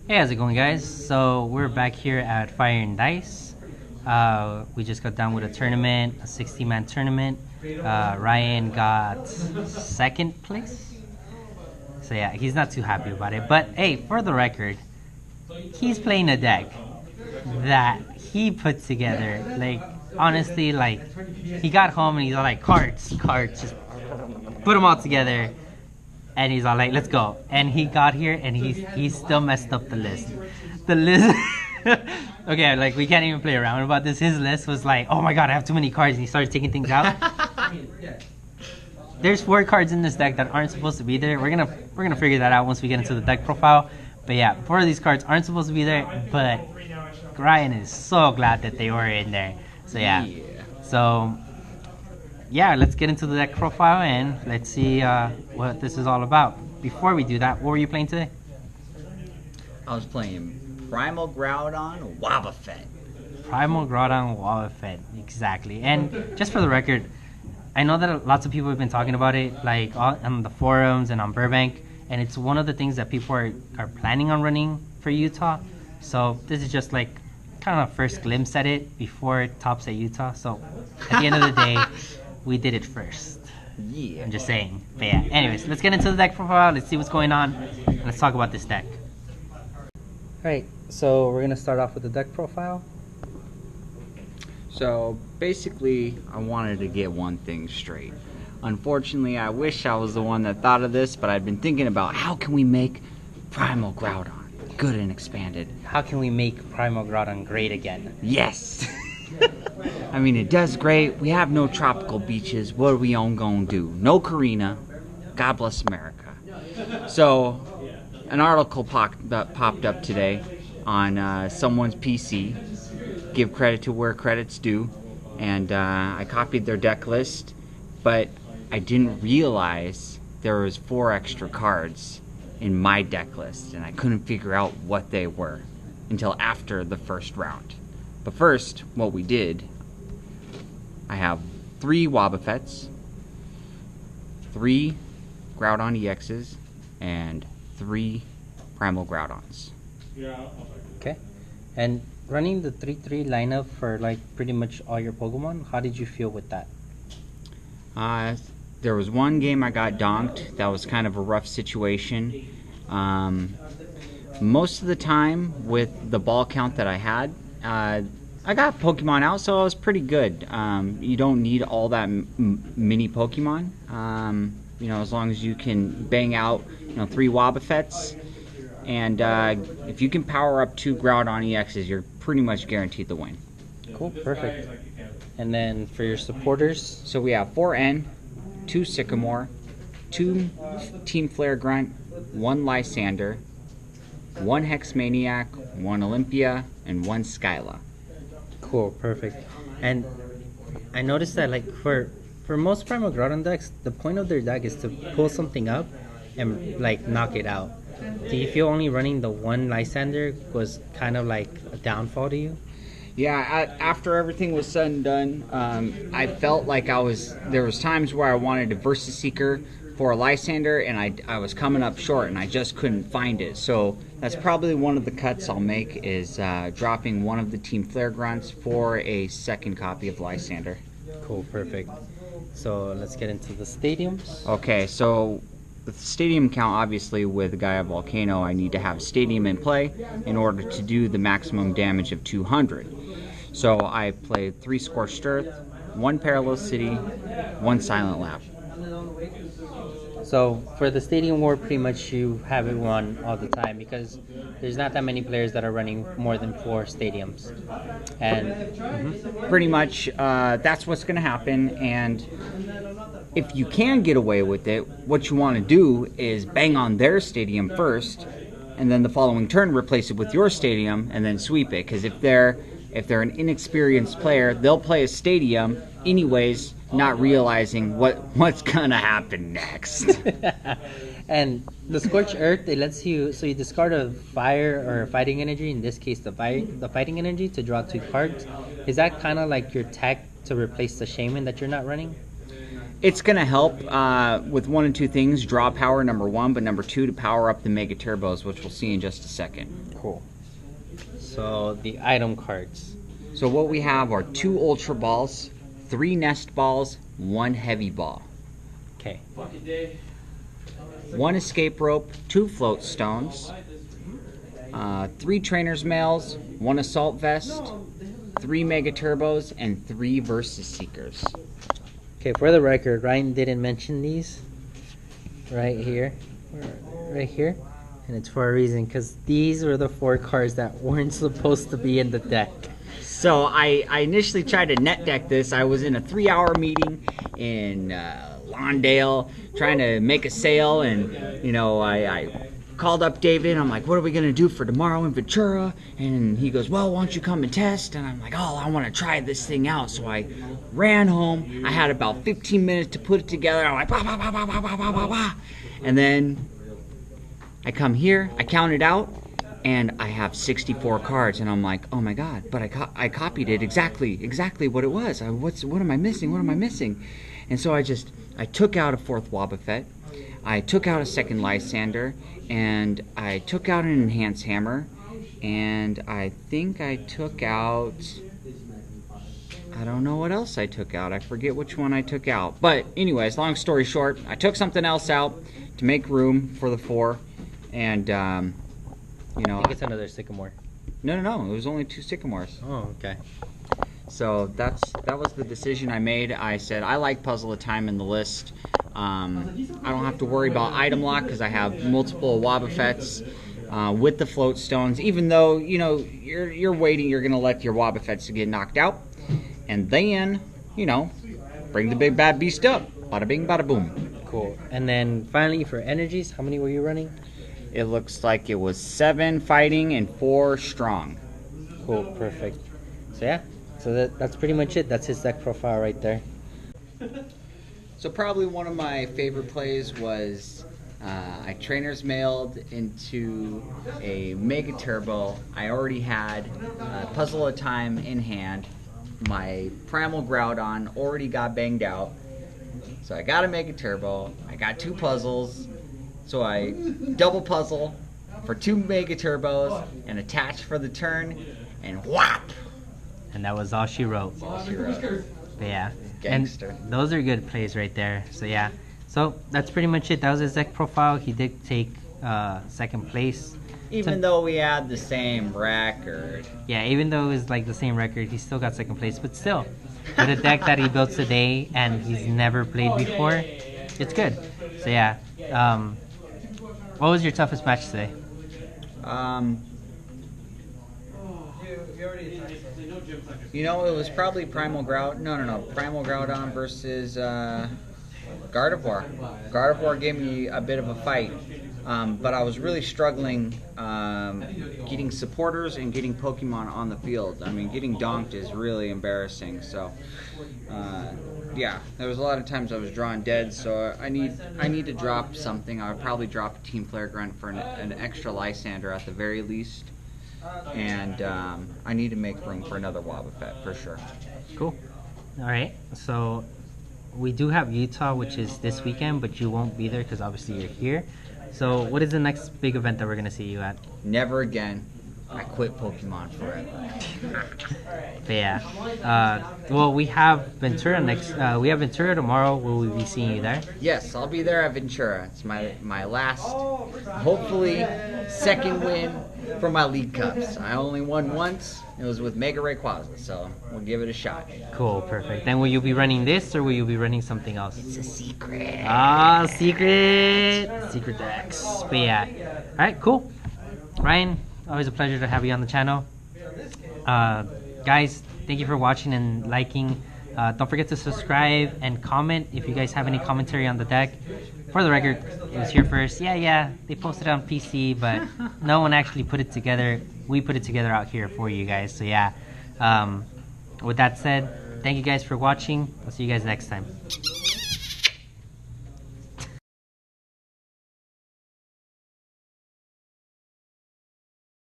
Hey, how's it going, guys? So we're back here at Fire and Dice. We just got done with a tournament, a 60-man tournament. Ryan got second place. So yeah, he's not too happy about it. But hey, for the record, he's playing a deck that he put together. Like, honestly, like, he got home and he's all like, cards, just put them all together. And he's all like, let's go. And he got here and he still messed up the list. The list... okay, like, we can't even play around about this. His list was like, oh my god, I have too many cards. And he started taking things out. There's 4 cards in this deck that aren't supposed to be there. We're gonna figure that out once we get into the deck profile. But yeah, 4 of these cards aren't supposed to be there. But Ryan is so glad that they were in there. So yeah. So... yeah, let's get into the deck profile and let's see what this is all about. Before we do that, what were you playing today? I was playing Primal Groudon Wobbuffet. Primal Groudon Wobbuffet, exactly. And just for the record, I know that lots of people have been talking about it, like on the forums and on Burbank, and it's one of the things that people are planning on running for Utah. So this is just like kind of a first glimpse at it before it tops at Utah. So at the end of the day, we did it first. Yeah. I'm just saying. But yeah, anyways, let's get into the deck profile. Let's see what's going on. And let's talk about this deck. Alright, so we're going to start off with the deck profile. So basically, I wanted to get one thing straight. Unfortunately, I wish I was the one that thought of this, but I've been thinking about how can we make Primal Groudon good and expanded. How can we make Primal Groudon great again? Yes! I mean, it does great. We have no tropical beaches. What are we gonna do? No Karina. God bless America. So, an article popped up today on someone's PC. Give credit to where credit's due. And I copied their deck list, but I didn't realize there was 4 extra cards in my deck list, and I couldn't figure out what they were until after the first round. But first, what we did, I have 3 Wobbuffets, 3 Groudon EXs, and 3 Primal Groudons. Okay. And running the 3-3 lineup for like pretty much all your Pokemon, how did you feel with that? There was one game I got donked. That was kind of a rough situation. Most of the time with the ball count that I had, I got Pokemon out, so it was pretty good. You don't need all that mini Pokemon. You know, as long as you can bang out, 3 Wobbuffets, and if you can power up 2 Groudon EXs, you're pretty much guaranteed the win. Cool, perfect. And then for your supporters, so we have 4 N, 2 Sycamore, 2 Team Flare Grunt, 1 Lysander, 1 Hexmaniac, 1 Olympia, and 1 Skyla. Cool, perfect. And I noticed that like for most Primal Groudon decks, the point of their deck is to pull something up and like knock it out. Do you feel only running the 1 Lysander was kind of like a downfall to you? Yeah, after everything was said and done, I felt like there was times where I wanted a Versus Seeker for a Lysander, and I was coming up short, and I just couldn't find it. So that's probably one of the cuts I'll make, is dropping one of the Team Flare Grunts for a second copy of Lysander. Cool, perfect. So let's get into the stadiums. Okay, so the stadium count, obviously, with Gaia Volcano, I need to have stadium in play in order to do the maximum damage of 200. So I played 3 Scorched Earth, 1 Perilous City, 1 Silent Lab. So for the Stadium War, pretty much you have it run all the time because there's not that many players that are running more than 4 stadiums. And pretty much that's what's going to happen. And if you can get away with it, what you want to do is bang on their stadium first, and then the following turn replace it with your stadium and then sweep it. Because if they're an inexperienced player, they'll play a stadium anyways, not realizing what's gonna happen next. And the Scorched Earth, it lets you, so you discard a fire or a fighting energy, in this case the fighting energy, to draw 2 cards. Is that kind of like your tech to replace the Shaman that you're not running? It's going to help with one and two things. Draw power, number one, but number two, to power up the Mega Turbos, which we'll see in just a second. Cool. So the item cards. So what we have are 2 Ultra Balls, 3 Nest Balls, 1 Heavy Ball. Okay. 1 Escape Rope, 2 Float Stones, 3 Trainer's Mails, 1 Assault Vest, 3 Mega Turbos, and 3 Versus Seekers. Okay, for the record, Ryan didn't mention these right here, and it's for a reason, because these were the 4 cards that weren't supposed to be in the deck. So I initially tried to net deck this. I was in a 3-hour meeting in Lawndale trying to make a sale, and you know, I called up David. I'm like, what are we gonna do for tomorrow in Ventura? And he goes, well, why don't you come and test? And I'm like, oh, I want to try this thing out. So I ran home. I had about 15 minutes to put it together. I'm like, bah, bah, bah, bah, bah, bah, bah, bah, bah. And then I come here, I count it out, and I have 64 cards, and I'm like, oh my god! But I copied it exactly what it was. What am I missing? What am I missing? And so I took out a 4th Wobbuffet, I took out a 2nd Lysander, and I took out an Enhanced Hammer, and I think I took out, I don't know what else I took out. I forget which one I took out. But anyways, long story short, I took something else out to make room for the 4, and you know, I think it's another Sycamore. No, it was only 2 Sycamores. Oh, okay. So that was the decision I made. I said I like Puzzle of Time in the list. I don't have to worry about item lock because I have multiple Wobbuffets with the float stones. Even though, you know, you're waiting, you're gonna let your Wobbuffets get knocked out, and then, you know, bring the big bad beast up. Bada bing, bada boom. Cool. And then finally for energies, how many were you running? It looks like it was 7 fighting and 4 strong. Cool, perfect. So yeah, so that's pretty much it. That's his deck profile right there. So probably one of my favorite plays was I Trainer's Mailed into a Mega Turbo. I already had Puzzle of Time in hand. My Primal Groudon already got banged out. So I got a Mega Turbo. I got 2 puzzles. So I double puzzle for 2 Mega Turbos and attach for the turn, and whap! And that was all she wrote. All she wrote. But yeah, Gangster. and those are good plays right there. So yeah, so that's pretty much it. That was his deck profile. He did take 2nd place. Even though we had the same record. Yeah, even though it was like the same record, he still got 2nd place. But still, with a deck that he built today and he's never played before, it's good. So yeah. What was your toughest match today? You know, it was probably Primal Groudon. No. Primal Groudon versus Gardevoir. Gardevoir gave me a bit of a fight, but I was really struggling getting supporters and getting Pokemon on the field. I mean, getting donked is really embarrassing. So, yeah, there was a lot of times I was drawing dead. So I need to drop something. I would probably drop a Team Flare Grunt for an extra Lysander at the very least. And I need to make room for another Wobbuffet for sure. Cool. All right. So we do have Utah, which is this weekend, but you won't be there because obviously you're here. So what is the next big event that we're gonna see you at? Never again. I quit Pokemon forever. But yeah. Well, we have Ventura next. We have Ventura tomorrow. Will we be seeing you there? Yes, I'll be there at Ventura. It's my last, hopefully, 2nd win for my League Cups. I only won once. It was with Mega Rayquaza, so we'll give it a shot. Cool, perfect. Then will you be running this or will you be running something else? It's a secret. Ah, secret decks. But yeah. All right, cool. Ryan, always a pleasure to have you on the channel. Guys, thank you for watching and liking. Don't forget to subscribe and comment if you guys have any commentary on the deck. For the record, it was here first. Yeah, they posted it on PC, but no one actually put it together. We put it together out here for you guys. So yeah, with that said, thank you guys for watching. I'll see you guys next time.